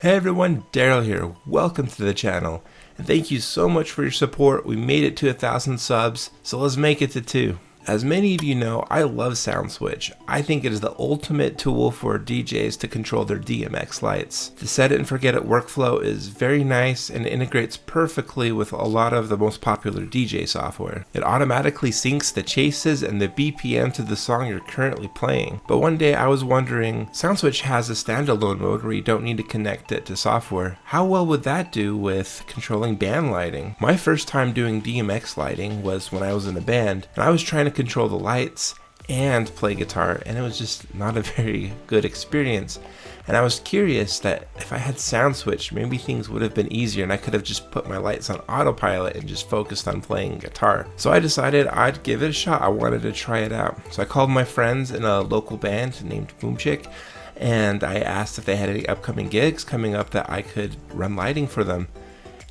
Hey everyone, Daryl here. Welcome to the channel, and thank you so much for your support. We made it to 1,000 subs, so let's make it to 2. As many of you know, I love SoundSwitch. I think it is the ultimate tool for DJs to control their DMX lights. The set it and forget it workflow is very nice and integrates perfectly with a lot of the most popular DJ software. It automatically syncs the chases and the BPM to the song you're currently playing. But one day I was wondering, SoundSwitch has a standalone mode where you don't need to connect it to software. How well would that do with controlling band lighting? My first time doing DMX lighting was when I was in a band, and I was trying to control the lights and play guitar, and it was just not a very good experience. And I was curious that if I had SoundSwitch, maybe things would have been easier and I could have just put my lights on autopilot and just focused on playing guitar. So I decided I'd give it a shot. I wanted to try it out. So I called my friends in a local band named Boomchick, and I asked if they had any upcoming gigs coming up that I could run lighting for them.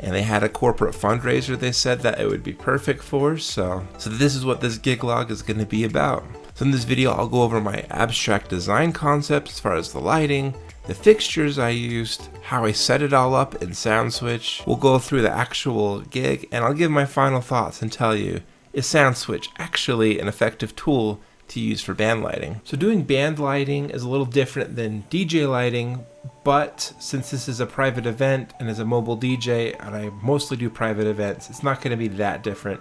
And they had a corporate fundraiser they said that it would be perfect for, so this is what this gig log is going to be about. So in this video I'll go over my abstract design concept as far as the lighting, the fixtures I used, how I set it all up in SoundSwitch. We'll go through the actual gig, and I'll give my final thoughts and tell you, is SoundSwitch actually an effective tool to use for band lighting? So doing band lighting is a little different than DJ lighting, but since this is a private event and as a mobile DJ, and I mostly do private events, it's not going to be that different.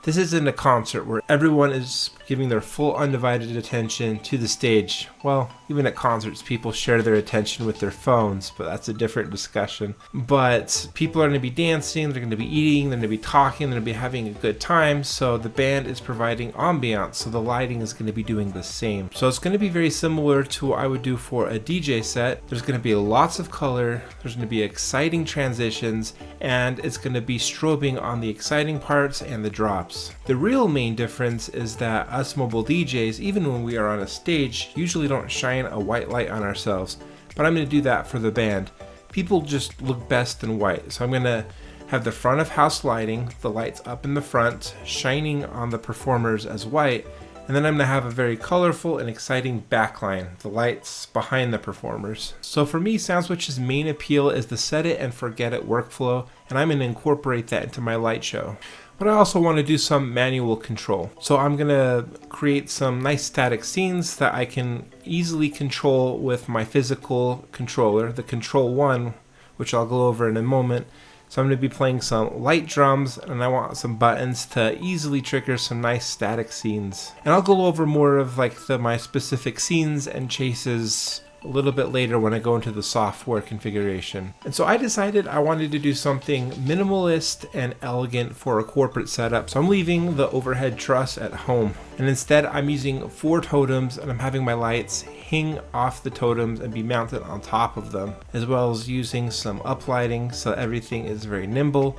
This isn't a concert where everyone is giving their full undivided attention to the stage. Well, even at concerts, people share their attention with their phones, but that's a different discussion. But people are going to be dancing, they're going to be eating, they're going to be talking, they're going to be having a good time. So the band is providing ambiance, so the lighting is going to be doing the same. So it's going to be very similar to what I would do for a DJ set. There's going to be lots of color, there's going to be exciting transitions, and it's going to be strobing on the exciting parts and the drops. The real main difference is that us mobile DJs, even when we are on a stage, usually don't shine a white light on ourselves, but I'm going to do that for the band. People just look best in white, so I'm going to have the front of house lighting, the lights up in the front, shining on the performers as white, and then I'm going to have a very colorful and exciting backline, the lights behind the performers. So for me, SoundSwitch's main appeal is the set it and forget it workflow, and I'm going to incorporate that into my light show. But I also want to do some manual control. So I'm going to create some nice static scenes that I can easily control with my physical controller, the Control 1, which I'll go over in a moment. So I'm going to be playing some light drums, and I want some buttons to easily trigger some nice static scenes. And I'll go over more of my specific scenes and chases a little bit later when I go into the software configuration. And so I decided I wanted to do something minimalist and elegant for a corporate setup. So I'm leaving the overhead truss at home, and instead I'm using 4 totems, and I'm having my lights hang off the totems and be mounted on top of them, as well as using some uplighting so everything is very nimble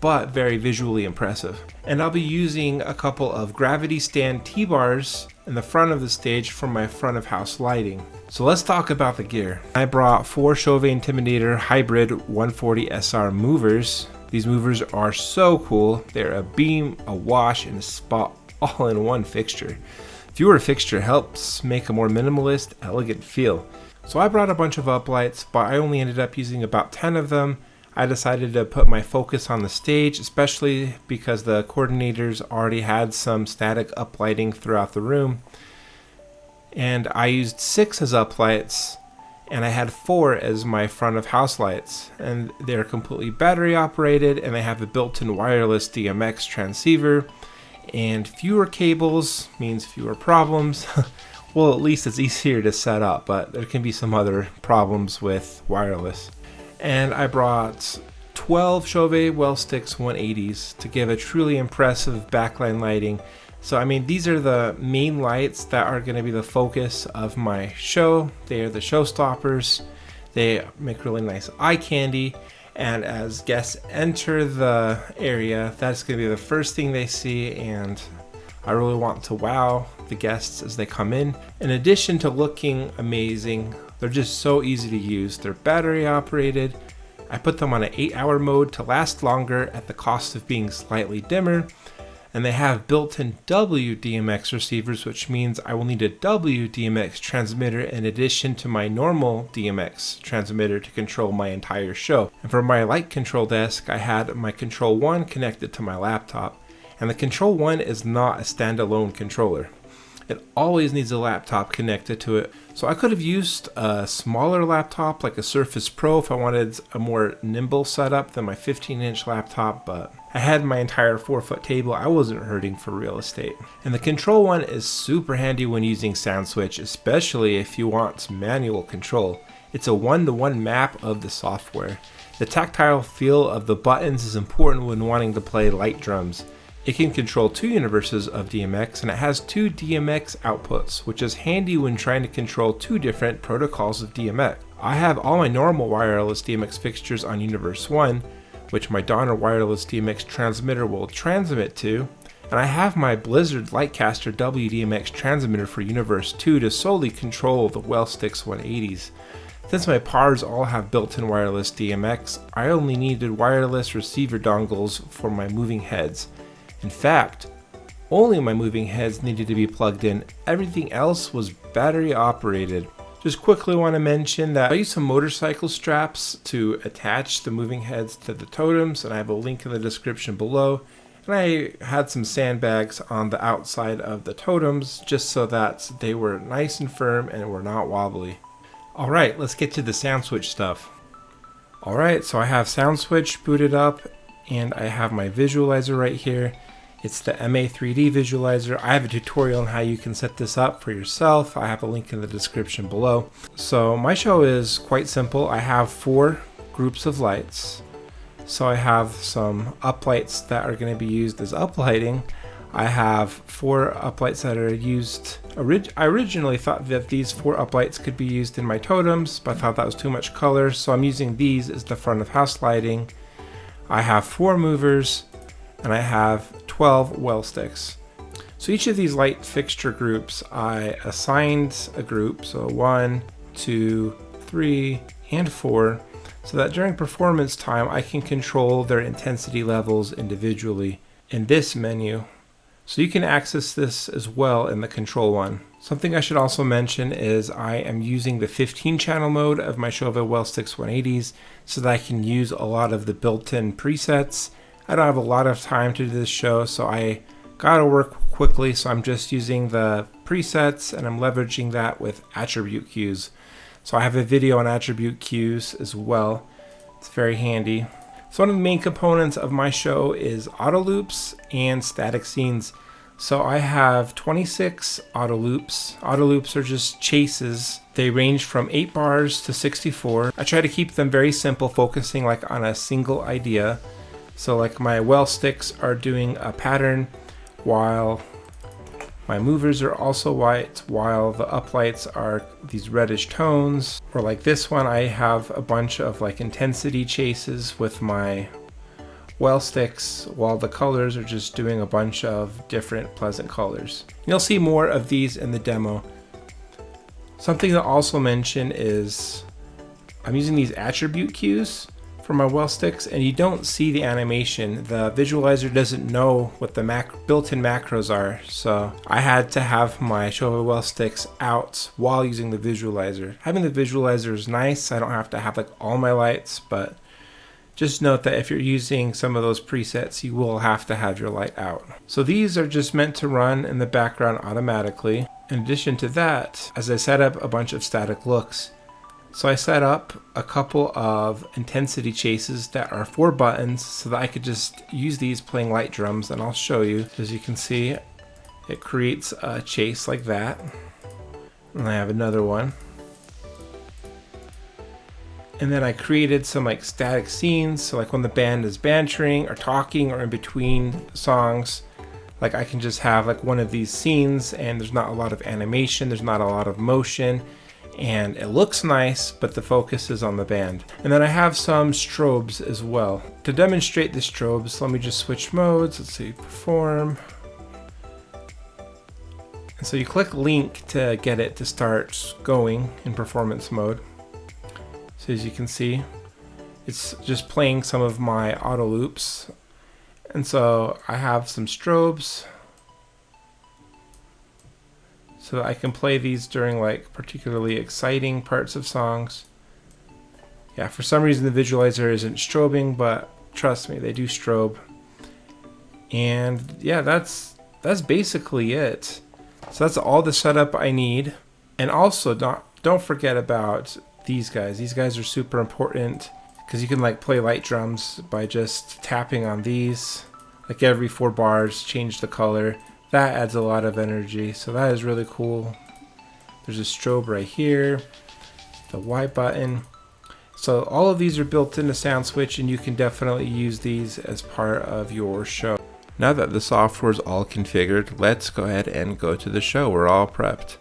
but very visually impressive. And I'll be using a couple of gravity stand T-bars in the front of the stage for my front of house lighting. So let's talk about the gear. I brought 4 Chauvet Intimidator Hybrid 140 SR movers. These movers are so cool. They're a beam, a wash, and a spot all in one fixture. Fewer fixture helps make a more minimalist, elegant feel. So I brought a bunch of uplights, but I only ended up using about 10 of them. I decided to put my focus on the stage, especially because the coordinators already had some static uplighting throughout the room. And I used 6 as uplights, and I had 4 as my front of house lights. And they're completely battery operated, and they have a built-in wireless DMX transceiver. And fewer cables means fewer problems. Well, at least it's easier to set up, but there can be some other problems with wireless. And I brought 12 Chauvet Wellsticks 180s to give a truly impressive backline lighting. So I mean, these are the main lights that are going to be the focus of my show. They are the showstoppers. They make really nice eye candy, and as guests enter the area, that's going to be the first thing they see, and I really want to wow the guests as they come in. In addition to looking amazing, they're just so easy to use. They're battery operated. I put them on an 8-hour mode to last longer at the cost of being slightly dimmer. and they have built-in WDMX receivers, which means I will need a WDMX transmitter in addition to my normal DMX transmitter to control my entire show. And for my light control desk, I had my Control 1 connected to my laptop, and the Control 1 is not a standalone controller. It always needs a laptop connected to it. So I could have used a smaller laptop like a Surface Pro if I wanted a more nimble setup than my 15-inch laptop, but I had my entire 4-foot table. I wasn't hurting for real estate. And the Control 1 is super handy when using SoundSwitch, especially if you want manual control. It's a one-to-one map of the software. The tactile feel of the buttons is important when wanting to play light drums. It can control 2 universes of DMX, and it has 2 DMX outputs, which is handy when trying to control 2 different protocols of DMX. I have all my normal wireless DMX fixtures on universe 1, which my Donner wireless DMX transmitter will transmit to, and I have my Blizzard Lightcaster WDMX transmitter for universe 2 to solely control the Wellsticks 180s. Since my PARs all have built-in wireless DMX, I only needed wireless receiver dongles for my moving heads. In fact, only my moving heads needed to be plugged in. Everything else was battery operated. Just quickly want to mention that I used some motorcycle straps to attach the moving heads to the totems, and I have a link in the description below. And I had some sandbags on the outside of the totems just so that they were nice and firm and were not wobbly. Alright, let's get to the SoundSwitch stuff. Alright, so I have SoundSwitch booted up and I have my visualizer right here. It's the MA3D visualizer. I have a tutorial on how you can set this up for yourself. I have a link in the description below. So my show is quite simple. I have 4 groups of lights. So I have some uplights that are going to be used as uplighting. I have 4 uplights that are used. I originally thought that these 4 uplights could be used in my totems, but I thought that was too much color, so I'm using these as the front of house lighting. I have 4 movers, and I have 12 well sticks. So each of these light fixture groups, I assigned a group, so 1, 2, 3, and 4, so that during performance time I can control their intensity levels individually in this menu. So you can access this as well in the Control 1. Something I should also mention is I am using the 15 channel mode of my Shova Wellsticks 180s so that I can use a lot of the built-in presets. I don't have a lot of time to do this show, so I gotta work quickly, so I'm just using the presets and I'm leveraging that with attribute cues. So I have a video on attribute cues as well. It's very handy. So one of the main components of my show is auto loops and static scenes. So I have 26 auto loops. Auto loops are just chases. They range from 8 bars to 64. I try to keep them very simple, focusing like on a single idea. So like my well sticks are doing a pattern while my movers are also white, while the uplights are these reddish tones. Or like this one, I have a bunch of like intensity chases with my well sticks, while the colors are just doing a bunch of different pleasant colors. You'll see more of these in the demo. Something to also mention is I'm using these attribute cues for my well sticks, and you don't see the animation. The visualizer doesn't know what the built-in macros are, so I had to have my Shova well sticks out while using the visualizer. Having the visualizer is nice. I don't have to have like all my lights, but just note that if you're using some of those presets, you will have to have your light out. So these are just meant to run in the background automatically. In addition to that, as I set up a bunch of static looks, so I set up a couple of intensity chases that are 4 buttons so that I could just use these playing light drums, and I'll show you. As you can see, it creates a chase like that. And I have another one. And then I created some like static scenes, so like when the band is bantering or talking or in between songs, like I can just have like one of these scenes and there's not a lot of animation, there's not a lot of motion, and it looks nice, but the focus is on the band. And then I have some strobes as well. To demonstrate the strobes, let me just switch modes. Let's see, perform. And so you click link to get it to start going in performance mode. So as you can see, it's just playing some of my auto loops. And so I have some strobes so that I can play these during like particularly exciting parts of songs. Yeah, for some reason the visualizer isn't strobing, but trust me, they do strobe. And yeah, that's basically it. So that's all the setup I need. And also don't forget about these guys. These guys are super important because you can like play light drums by just tapping on these. Like every 4 bars, change the color. That adds a lot of energy, so that is really cool. There's a strobe right here, the Y button. So all of these are built into SoundSwitch, and you can definitely use these as part of your show. Now that the software is all configured, let's go ahead and go to the show. We're all prepped.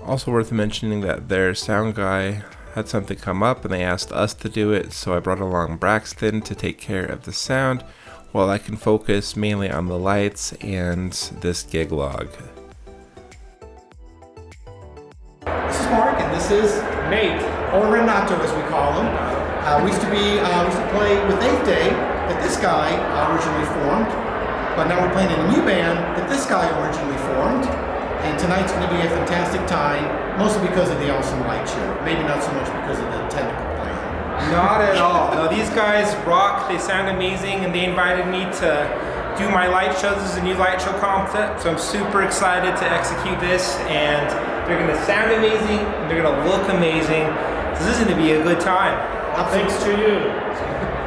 Also worth mentioning that their sound guy had something come up and they asked us to do it, so I brought along Braxton to take care of the sound while I can focus mainly on the lights and this gig log. This is Mark and this is Nate, or Renato as we call him. We used to play with 8th Day that this guy originally formed, but now we're playing in a new band that this guy originally formed. And tonight's going to be a fantastic time, mostly because of the awesome light show. Maybe not so much because of the technical playing. not at all. No, these guys rock. They sound amazing, and they invited me to do my light shows as a new light show concept. So I'm super excited to execute this, and they're going to sound amazing, and they're going to look amazing. So this is going to be a good time. Thanks to you.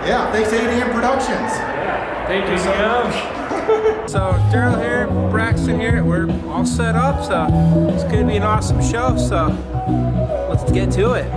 Yeah, thanks to ADM Productions. Yeah, thank you so much. So Daryl here, Braxton here, we're all set up, so it's going to be an awesome show, so let's get to it.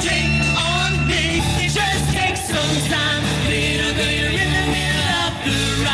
Take on me, just take some time. Little girl, you're in the middle of the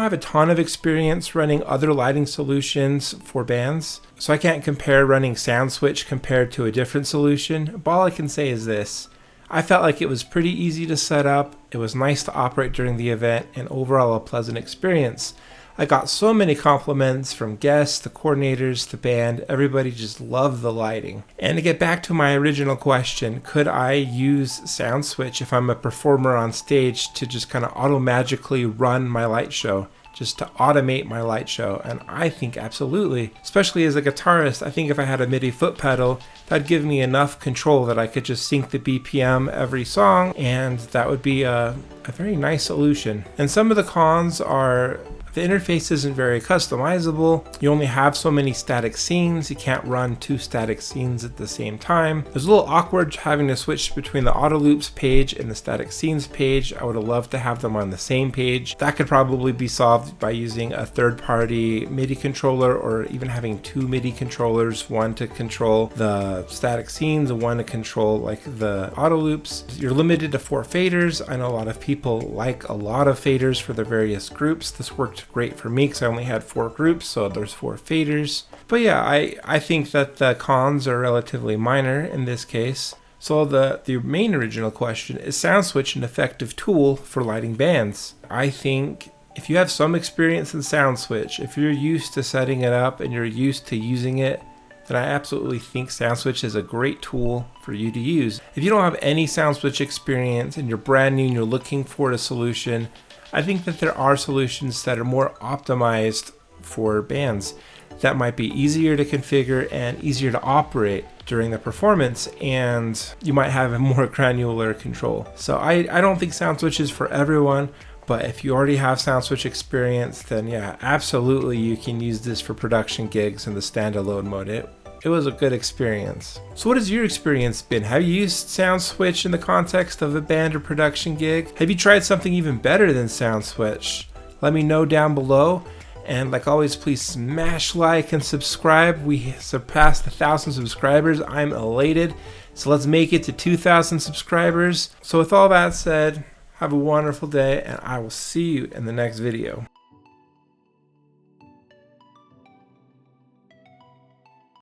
have a ton of experience running other lighting solutions for bands, so I can't compare running SoundSwitch compared to a different solution, but all I can say is this. I felt like it was pretty easy to set up, it was nice to operate during the event, and overall a pleasant experience. I got so many compliments from guests, the coordinators, the band, everybody just loved the lighting. And to get back to my original question, could I use SoundSwitch if I'm a performer on stage to just kind of auto-magically run my light show? Just to automate my light show? And I think absolutely. Especially as a guitarist, I think if I had a MIDI foot pedal, that'd give me enough control that I could just sync the BPM every song, and that would be a very nice solution. And some of the cons are the interface isn't very customizable. You only have so many static scenes. You can't run 2 static scenes at the same time. It was a little awkward having to switch between the auto loops page and the static scenes page. I would have loved to have them on the same page. That could probably be solved by using a third-party MIDI controller, or even having 2 MIDI controllers, one to control the static scenes and one to control like the auto loops. You're limited to 4 faders. I know a lot of people like a lot of faders for their various groups. This worked great for me because I only had 4 groups, so there's 4 faders. But yeah, I think that the cons are relatively minor in this case. So the main original question, is SoundSwitch an effective tool for lighting bands? I think if you have some experience in SoundSwitch, if you're used to setting it up and you're used to using it, then I absolutely think SoundSwitch is a great tool for you to use. If you don't have any SoundSwitch experience and you're brand new and you're looking for a solution, I think that there are solutions that are more optimized for bands that might be easier to configure and easier to operate during the performance, and you might have a more granular control. So I don't think SoundSwitch is for everyone, but if you already have SoundSwitch experience, then yeah, absolutely you can use this for production gigs in the standalone mode. It was a good experience. So what has your experience been? Have you used SoundSwitch in the context of a band or production gig? Have you tried something even better than SoundSwitch? Let me know down below. And like always, please smash like and subscribe. We surpassed 1,000 subscribers. I'm elated. So let's make it to 2,000 subscribers. So with all that said, have a wonderful day, and I will see you in the next video.